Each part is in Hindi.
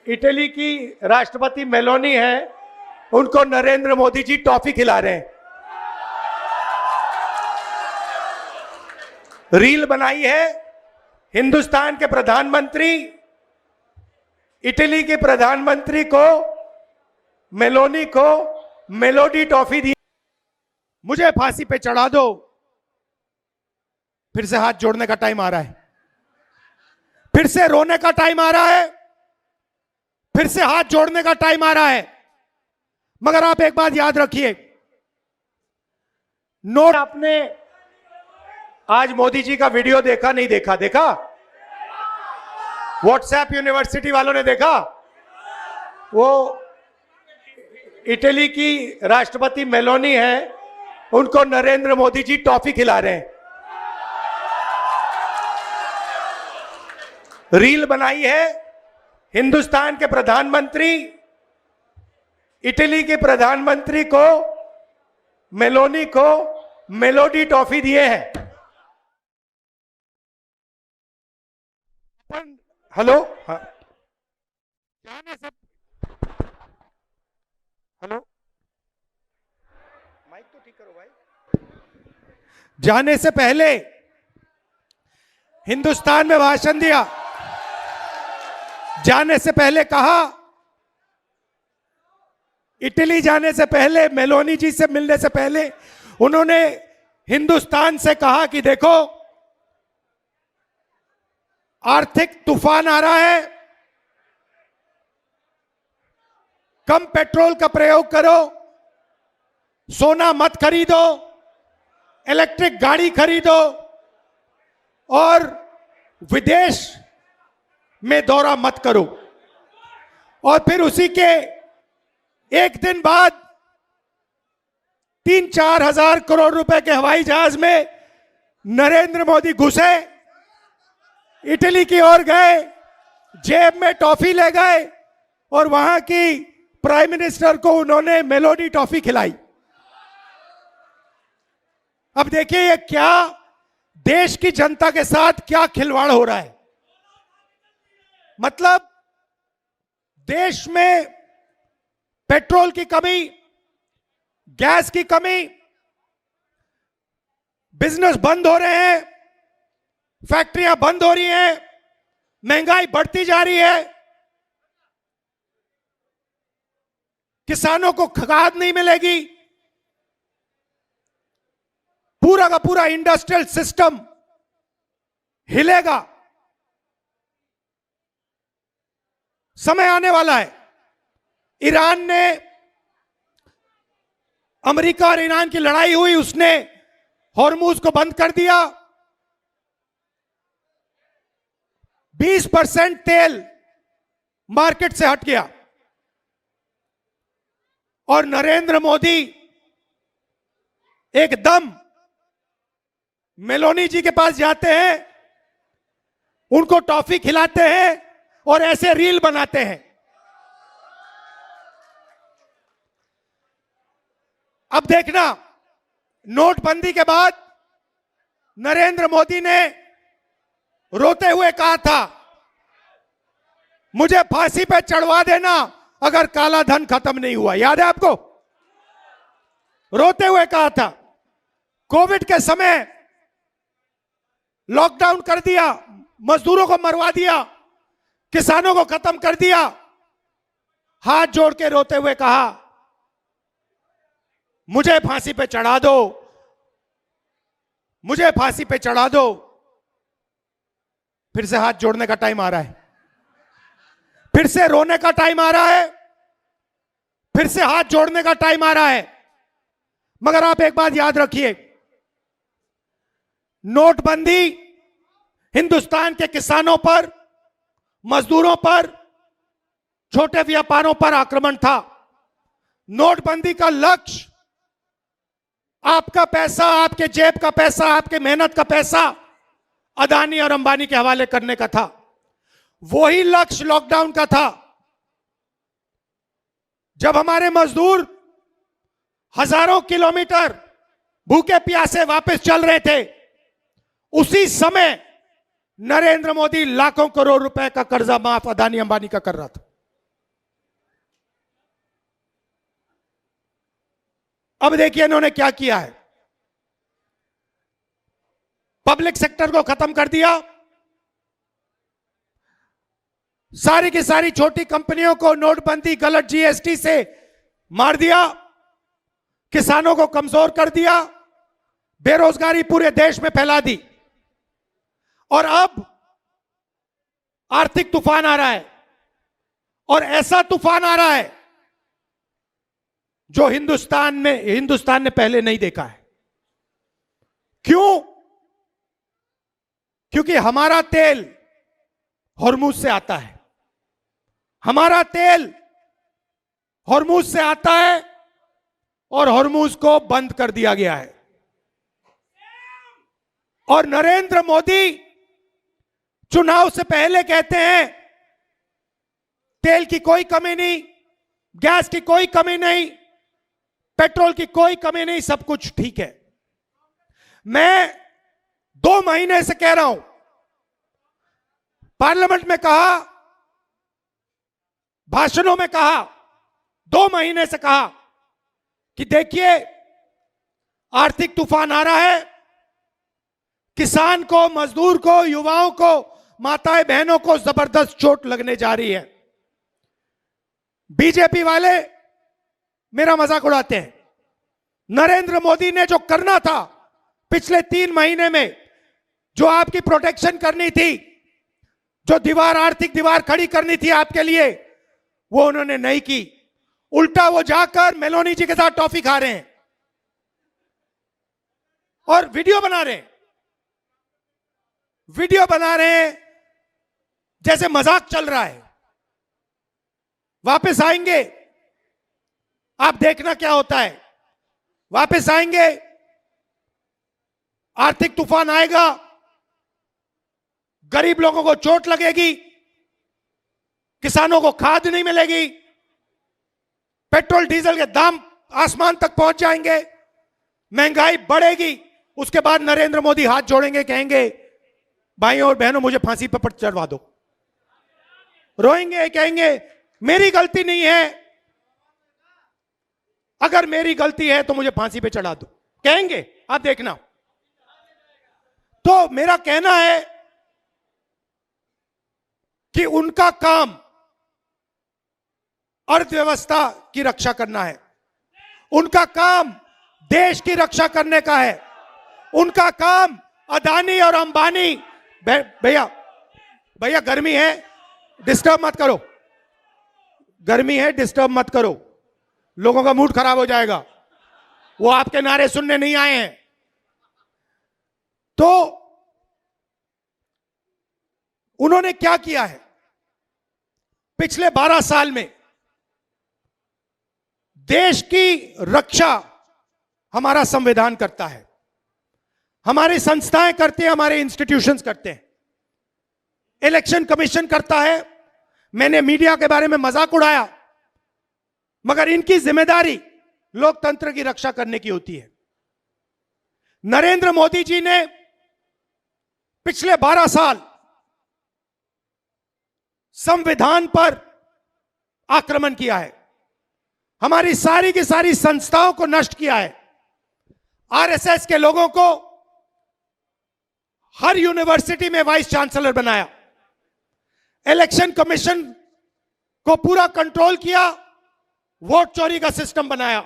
इटली की राष्ट्रपति मेलोनी है, उनको नरेंद्र मोदी जी टॉफी खिला रहे हैं। रील बनाई है हिंदुस्तान के प्रधानमंत्री इटली के प्रधानमंत्री को, मेलोनी को मेलोडी टॉफी दी। मुझे फांसी पे चढ़ा दो। फिर से हाथ जोड़ने का टाइम आ रहा है, फिर से रोने का टाइम आ रहा है, फिर से हाथ जोड़ने का टाइम आ रहा है। मगर आप एक बात याद रखिए, नोट आपने आज मोदी जी का वीडियो देखा नहीं देखा? देखा? व्हाट्सएप यूनिवर्सिटी वालों ने देखा? वो इटली की राष्ट्रपति मेलोनी है, उनको नरेंद्र मोदी जी टॉफी खिला रहे हैं। रील बनाई है हिंदुस्तान के प्रधानमंत्री इटली के प्रधानमंत्री को, मेलोनी को मेलोडी टॉफी दिए हैं। हेलो, हाँ, जाने से हेलो, माइक तो ठीक करो भाई। जाने से पहले हिंदुस्तान में भाषण दिया, जाने से पहले कहा, इटली जाने से पहले, मेलोनी जी से मिलने से पहले उन्होंने हिंदुस्तान से कहा कि देखो आर्थिक तूफान आ रहा है, कम पेट्रोल का प्रयोग करो, सोना मत खरीदो, इलेक्ट्रिक गाड़ी खरीदो और विदेश में दौरा मत करो। और फिर उसी के एक दिन बाद 3-4 हजार करोड़ रुपए के हवाई जहाज में नरेंद्र मोदी घुसे, इटली की ओर गए, जेब में टॉफी ले गए और वहां की प्राइम मिनिस्टर को उन्होंने मेलोडी टॉफी खिलाई। अब देखिए ये क्या देश की जनता के साथ क्या खिलवाड़ हो रहा है। मतलब देश में पेट्रोल की कमी, गैस की कमी, बिजनेस बंद हो रहे हैं, फैक्ट्रियां बंद हो रही हैं, महंगाई बढ़ती जा रही है, किसानों को खाद नहीं मिलेगी, पूरा का पूरा इंडस्ट्रियल सिस्टम हिलेगा। समय आने वाला है, ईरान ने, अमेरिका और ईरान की लड़ाई हुई, उसने हॉर्मुज को बंद कर दिया, 20% तेल मार्केट से हट गया और नरेंद्र मोदी एकदम मेलोनी जी के पास जाते हैं, उनको टॉफी खिलाते हैं और ऐसे रील बनाते हैं। अब देखना, नोटबंदी के बाद नरेंद्र मोदी ने रोते हुए कहा था, मुझे फांसी पे चढ़वा देना अगर काला धन खत्म नहीं हुआ। याद है आपको? रोते हुए कहा था। कोविड के समय लॉकडाउन कर दिया, मजदूरों को मरवा दिया, किसानों को खत्म कर दिया, हाथ जोड़ के रोते हुए कहा, मुझे फांसी पे चढ़ा दो, मुझे फांसी पे चढ़ा दो। फिर से हाथ जोड़ने का टाइम आ रहा है, फिर से रोने का टाइम आ रहा है, फिर से हाथ जोड़ने का टाइम आ रहा है। मगर आप एक बात याद रखिए, नोटबंदी हिंदुस्तान के किसानों पर, मजदूरों पर, छोटे व्यापारों पर आक्रमण था। नोटबंदी का लक्ष्य आपका पैसा, आपके जेब का पैसा, आपके मेहनत का पैसा अदानी और अंबानी के हवाले करने का था। वही लक्ष्य लॉकडाउन का था। जब हमारे मजदूर हजारों किलोमीटर भूखे प्यासे वापस चल रहे थे, उसी समय नरेंद्र मोदी लाखों करोड़ रुपए का कर्जा माफ अदानी अंबानी का कर रहा था। अब देखिए इन्होंने क्या किया है। पब्लिक सेक्टर को खत्म कर दिया, सारी की सारी छोटी कंपनियों को नोटबंदी गलत जीएसटी से मार दिया, किसानों को कमजोर कर दिया, बेरोजगारी पूरे देश में फैला दी। और अब आर्थिक तूफान आ रहा है, और ऐसा तूफान आ रहा है जो हिंदुस्तान ने पहले नहीं देखा है। क्यों? क्योंकि हमारा तेल हॉर्मुज से आता है, हमारा तेल हॉर्मुज से आता है, और हॉर्मुज को बंद कर दिया गया है। और नरेंद्र मोदी चुनाव से पहले कहते हैं तेल की कोई कमी नहीं, गैस की कोई कमी नहीं, पेट्रोल की कोई कमी नहीं, सब कुछ ठीक है। मैं 2 महीने से कह रहा हूं, पार्लियामेंट में कहा, भाषणों में कहा, 2 महीने से कहा कि देखिए आर्थिक तूफान आ रहा है, किसान को, मजदूर को, युवाओं को, माताएं बहनों को जबरदस्त चोट लगने जा रही है। बीजेपी वाले मेरा मजाक उड़ाते हैं। नरेंद्र मोदी ने जो करना था पिछले 3 महीने में, जो आपकी प्रोटेक्शन करनी थी, जो दीवार, आर्थिक दीवार खड़ी करनी थी आपके लिए, वो उन्होंने नहीं की। उल्टा वो जाकर मेलोनी जी के साथ टॉफी खा रहे हैं और वीडियो बना रहे हैं, जैसे मजाक चल रहा है। वापस आएंगे, आप देखना क्या होता है। वापस आएंगे, आर्थिक तूफान आएगा, गरीब लोगों को चोट लगेगी, किसानों को खाद नहीं मिलेगी, पेट्रोल डीजल के दाम आसमान तक पहुंच जाएंगे, महंगाई बढ़ेगी। उसके बाद नरेंद्र मोदी हाथ जोड़ेंगे, कहेंगे भाइयों और बहनों मुझे फांसी पर चढ़वा दो। रोएंगे, कहेंगे मेरी गलती नहीं है, अगर मेरी गलती है तो मुझे फांसी पे चढ़ा दो, कहेंगे, आप देखना। तो मेरा कहना है कि उनका काम अर्थव्यवस्था की रक्षा करना है, उनका काम देश की रक्षा करने का है, उनका काम अदानी और अंबानी। भैया गर्मी है, डिस्टर्ब मत करो, गर्मी है, डिस्टर्ब मत करो, लोगों का मूड खराब हो जाएगा, वो आपके नारे सुनने नहीं आए हैं। तो उन्होंने क्या किया है पिछले 12 साल में? देश की रक्षा हमारा संविधान करता है, हमारी संस्थाएं करती हैं, हमारे इंस्टीट्यूशंस करते हैं, इलेक्शन कमीशन करता है। मैंने मीडिया के बारे में मजाक उड़ाया, मगर इनकी जिम्मेदारी लोकतंत्र की रक्षा करने की होती है। नरेंद्र मोदी जी ने पिछले 12 साल संविधान पर आक्रमण किया है, हमारी सारी की सारी संस्थाओं को नष्ट किया है, आरएसएस के लोगों को हर यूनिवर्सिटी में वाइस चांसलर बनाया, इलेक्शन कमीशन को पूरा कंट्रोल किया, वोट चोरी का सिस्टम बनाया,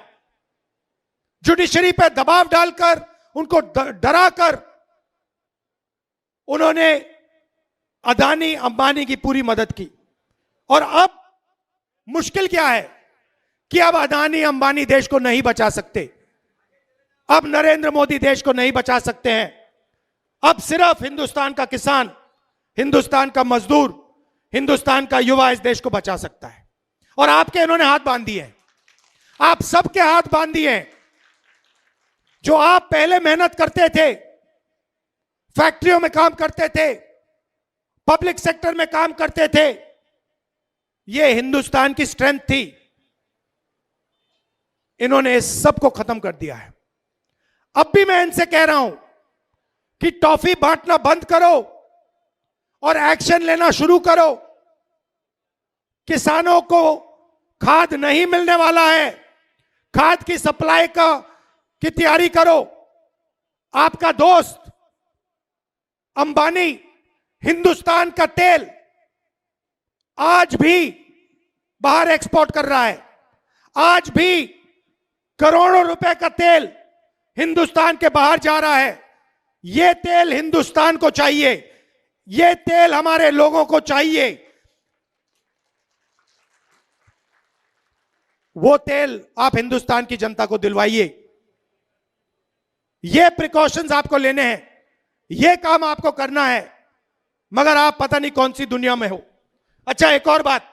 जुडिशरी पर दबाव डालकर, उनको डराकर उन्होंने अदानी अंबानी की पूरी मदद की। और अब मुश्किल क्या है कि अब अदानी अंबानी देश को नहीं बचा सकते, अब नरेंद्र मोदी देश को नहीं बचा सकते हैं। अब सिर्फ हिंदुस्तान का किसान, हिंदुस्तान का मजदूर, हिंदुस्तान का युवा इस देश को बचा सकता है। और आपके इन्होंने हाथ बांध दिए हैं, आप सबके हाथ बांध दिए हैं। जो आप पहले मेहनत करते थे, फैक्ट्रियों में काम करते थे, पब्लिक सेक्टर में काम करते थे, ये हिंदुस्तान की स्ट्रेंथ थी, इन्होंने इस सब को खत्म कर दिया है। अब भी मैं इनसे कह रहा हूं कि टॉफी बांटना बंद करो और एक्शन लेना शुरू करो। किसानों को खाद नहीं मिलने वाला है, खाद की सप्लाई की तैयारी करो। आपका दोस्त अंबानी हिंदुस्तान का तेल आज भी बाहर एक्सपोर्ट कर रहा है। आज भी करोड़ों रुपए का तेल हिंदुस्तान के बाहर जा रहा है। यह तेल हिंदुस्तान को चाहिए, यह तेल हमारे लोगों को चाहिए। वो तेल आप हिंदुस्तान की जनता को दिलवाइए। ये प्रिकॉशंस आपको लेने हैं, ये काम आपको करना है, मगर आप पता नहीं कौन सी दुनिया में हो। अच्छा, एक और बात,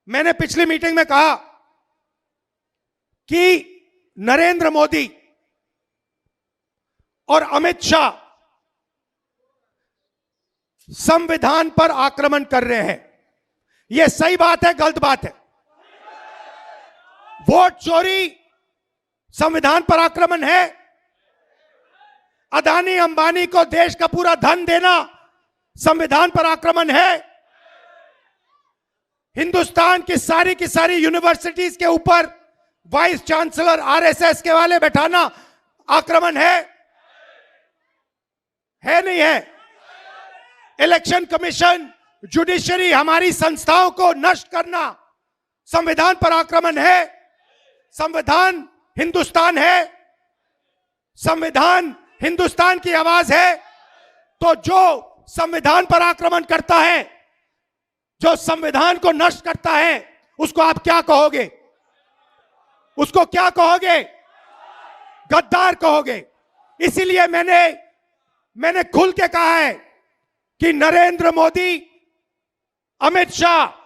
मैंने पिछली मीटिंग में कहा कि नरेंद्र मोदी और अमित शाह संविधान पर आक्रमण कर रहे हैं। यह सही बात है, गलत बात है? वोट चोरी संविधान पर आक्रमण है? अदानी अंबानी को देश का पूरा धन देना संविधान पर आक्रमण है? हिंदुस्तान की सारी यूनिवर्सिटीज के ऊपर वाइस चांसलर आरएसएस के वाले बैठाना आक्रमण है नहीं है? इलेक्शन कमीशन, जुडिशरी, हमारी संस्थाओं को नष्ट करना संविधान पर आक्रमण है? संविधान हिंदुस्तान है, संविधान हिंदुस्तान की आवाज है। तो जो संविधान पर आक्रमण करता है, जो संविधान को नष्ट करता है, उसको आप क्या कहोगे? उसको क्या कहोगे? गद्दार कहोगे। इसीलिए मैंने खुल के कहा है कि नरेंद्र मोदी, अमित शाह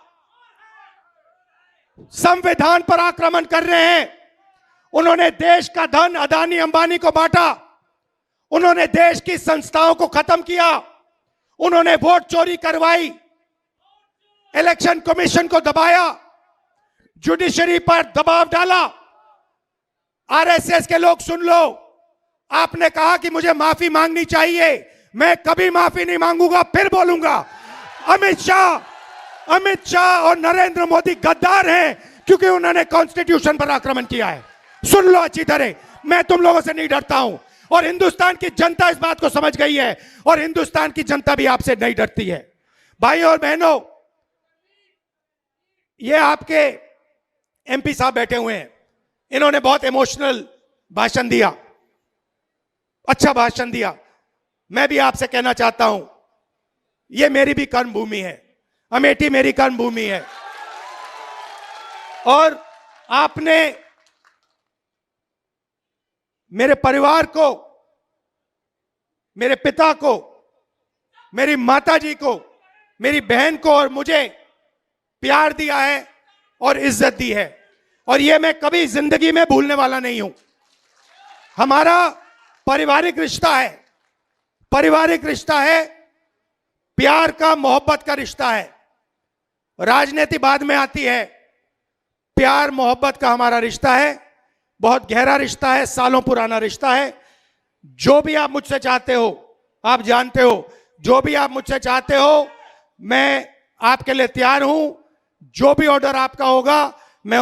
संविधान पर आक्रमण कर रहे हैं। उन्होंने देश का धन अदानी अंबानी को बांटा, उन्होंने देश की संस्थाओं को खत्म किया, उन्होंने वोट चोरी करवाई, इलेक्शन कमीशन को दबाया, जुडिशरी पर दबाव डाला। आरएसएस के लोग सुन लो, आपने कहा कि मुझे माफी मांगनी चाहिए, मैं कभी माफी नहीं मांगूंगा, फिर बोलूंगा। अमित शाह और नरेंद्र मोदी गद्दार हैं, क्योंकि उन्होंने कॉन्स्टिट्यूशन पर आक्रमण किया है। सुन लो अच्छी तरह, मैं तुम लोगों से नहीं डरता हूं, और हिंदुस्तान की जनता इस बात को समझ गई है, और हिंदुस्तान की जनता भी आपसे नहीं डरती है। भाइयों और बहनों, ये आपके एमपी साहब बैठे हुए हैं, इन्होंने बहुत इमोशनल भाषण दिया, अच्छा भाषण दिया। मैं भी आपसे कहना चाहता हूं, ये मेरी भी कर्म भूमि है, अमेठी मेरी कर्म भूमि है, और आपने मेरे परिवार को, मेरे पिता को, मेरी माताजी को, मेरी बहन को और मुझे प्यार दिया है और इज्जत दी है, और यह मैं कभी जिंदगी में भूलने वाला नहीं हूं। हमारा पारिवारिक रिश्ता है, पारिवारिक रिश्ता है, प्यार का, मोहब्बत का रिश्ता है। राजनीति बाद में आती है, प्यार मोहब्बत का हमारा रिश्ता है, बहुत गहरा रिश्ता है, सालों पुराना रिश्ता है। जो भी आप मुझसे चाहते हो, आप जानते हो, जो भी आप मुझसे चाहते हो, मैं आपके लिए तैयार हूं। जो भी ऑर्डर आपका होगा, मैं